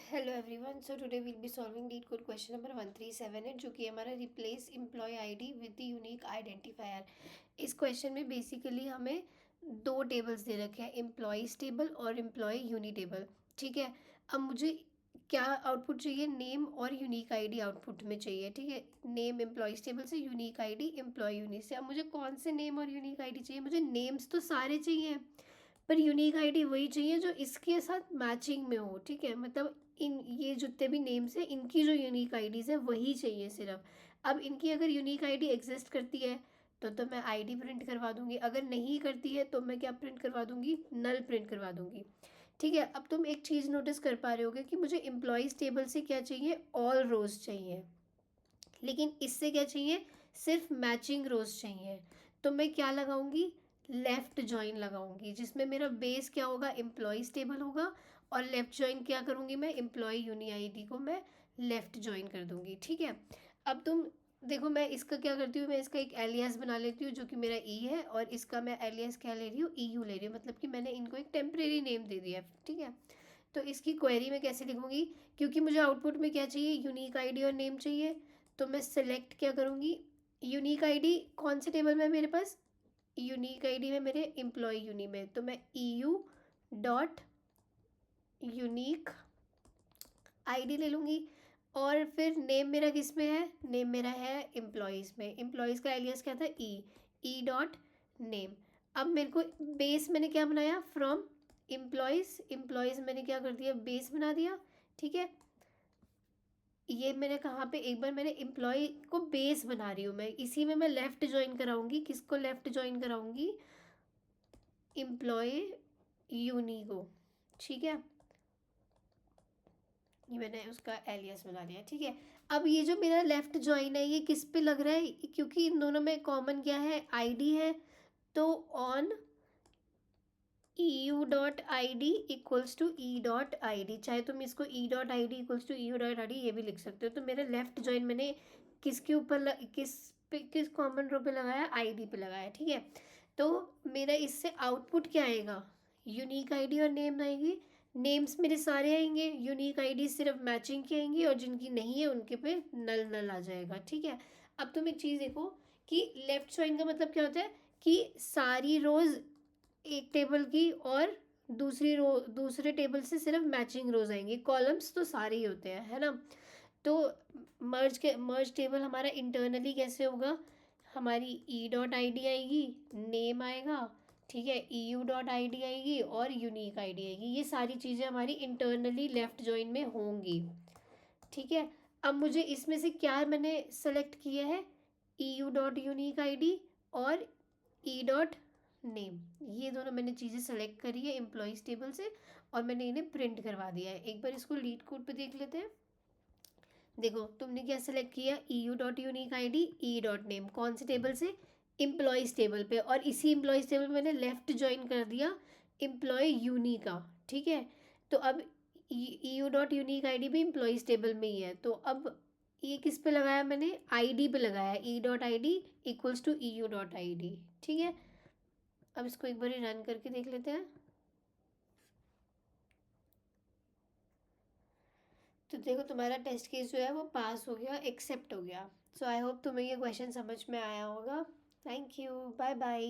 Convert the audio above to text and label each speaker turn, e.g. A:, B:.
A: Hello everyone, so today will be solving leet code question number 137 जो कि हमारा replace employee ID with the unique identifier. इस question में basically हमें दो टेबल्स दे रखे हैं, एम्प्लॉयज़ टेबल और एम्प्लॉय यूनी टेबल। ठीक है, अब मुझे क्या आउटपुट चाहिए, नेम और यूनिक आईडी आउटपुट में चाहिए। ठीक है, नेम एम्प्लॉयज़ टेबल से, यूनिक आईडी एम्प्लॉय यूनी से। अब मुझे कौन से नेम और यूनिक आईडी चाहिए? मुझे नेम्स तो सारे चाहिए पर यूनिक आईडी वही चाहिए जो इसके साथ मैचिंग में हो। ठीक है, मतलब इन ये जितने भी नेम्स हैं इनकी जो यूनिक आईडीज़ है वही चाहिए सिर्फ। अब इनकी अगर यूनिक आईडी एग्जिस्ट करती है तो मैं आईडी प्रिंट करवा दूंगी, अगर नहीं करती है तो मैं क्या प्रिंट करवा दूंगी? नल प्रिंट करवा दूंगी। ठीक है, अब तुम एक चीज़ नोटिस कर पा रहे होगे कि मुझे एम्प्लॉयज़ टेबल से क्या चाहिए? ऑल रोज चाहिए, लेकिन इससे क्या चाहिए? सिर्फ मैचिंग रोज चाहिए। तो मैं क्या लगाऊंगी? लेफ्ट जॉइन लगाऊंगी, जिसमें मेरा बेस क्या होगा? एम्प्लॉयज़ टेबल होगा, और लेफ्ट जॉइन क्या करूंगी मैं? एम्प्लॉय यूनी आईडी को मैं लेफ्ट जॉइन कर दूंगी। ठीक है, अब तुम देखो मैं इसका क्या करती हूँ, मैं इसका एक एलियास बना लेती हूँ जो कि मेरा ई है, और इसका मैं एलियास क्या ले रही हूँ? ई यू ले रही हूँ, मतलब कि मैंने इनको एक टेम्परेरी नेम दे दिया है। ठीक है, तो इसकी क्वेरी में कैसे लिखूंगी? क्योंकि मुझे आउटपुट में क्या चाहिए? यूनिक आईडी और नेम चाहिए, तो मैं सेलेक्ट क्या करूँगी? यूनिक आईडी कौन से टेबल में है मेरे पास? यूनिक आईडी है मेरे एम्प्लॉय यूनी में, तो मैं ई यू डॉट यूनिक आईडी ले लूँगी। और फिर नेम मेरा किस में है? नेम मेरा है एम्प्लॉयज़ में। एम्प्लॉयज़ का एलियास क्या था? E dot name. अब मेरे को बेस मैंने क्या बनाया? From employees. एम्प्लॉयज़ मैंने क्या कर दिया? बेस बना दिया। ठीक है, ये मैंने कहाँ पे, एक बार मैंने एम्प्लॉय को बेस बना रही हूँ मैं, इसी में मैं लेफ़्ट ज्वाइन कराऊंगी। किसको लेफ़्ट ज्वाइन कराऊंगी? एम्प्लॉय यूनी को। ठीक है, ये मैंने उसका एलियास बना लिया। ठीक है, अब ये जो मेरा लेफ़्ट ज्वाइन है ये किस पे लग रहा है? क्योंकि इन दोनों में कॉमन क्या है? आईडी है, तो on E U dot I D equals to E dot I D. चाहे तुम इसको E dot I D equals to E U dot I D ये भी लिख सकते हो। तो मेरा लेफ्ट जॉइन मैंने किसके ऊपर किस कॉमन रो पे लगाया? आई डी पे लगाया। ठीक है, तो मेरा इससे आउटपुट क्या आएगा? यूनिक आई डी और नेम आएगी। नेम्स मेरे सारे आएंगे, यूनिक आई डी सिर्फ मैचिंग की आएंगी, और जिनकी नहीं है उनके पे नल नल आ जाएगा। ठीक है, अब तुम एक चीज़ देखो कि लेफ्ट जॉइन का मतलब क्या होता है कि सारी रोज एक टेबल की, और दूसरी रो दूसरे टेबल से सिर्फ मैचिंग रोज आएंगी। कॉलम्स तो सारे ही होते हैं, है ना? तो मर्ज टेबल हमारा इंटरनली कैसे होगा? हमारी ई डॉट आई डी आएगी, नेम आएगा, ठीक है, ई यू डॉट आई डी आएगी, और यूनिक आई डी आएगी। ये सारी चीज़ें हमारी इंटरनली लेफ्ट जॉइन में होंगी। ठीक है, अब मुझे इसमें से क्या मैंने सेलेक्ट किया है? ई U dot unique I D और ई डॉट नेम, ये दोनों मैंने चीज़ें सेलेक्ट करी है एम्प्लॉयज़ टेबल से, और मैंने इन्हें प्रिंट करवा दिया है। एक बार इसको लीड कोड पे देख लेते हैं। देखो तुमने क्या सेलेक्ट किया? ई U dot unique I D, E dot name, कौन से टेबल से? एम्प्लॉयज़ टेबल पे, और इसी एम्प्लॉयज़ टेबल में मैंने लेफ्ट ज्वाइन कर दिया एम्प्लॉय यूनी का। ठीक है, तो अब ई U dot unique I D भी एम्प्लॉयज़ टेबल में ही है, तो अब ये किस पे लगाया मैंने? आई डी पे लगाया, E dot I D equals to E U dot I D. ठीक है, अब इसको एक बार रन करके देख लेते हैं। तो देखो तुम्हारा टेस्ट केस जो है वो पास हो गया, एक्सेप्ट हो गया। सो आई होप तुम्हें ये क्वेश्चन समझ में आया होगा। Thank you, bye bye.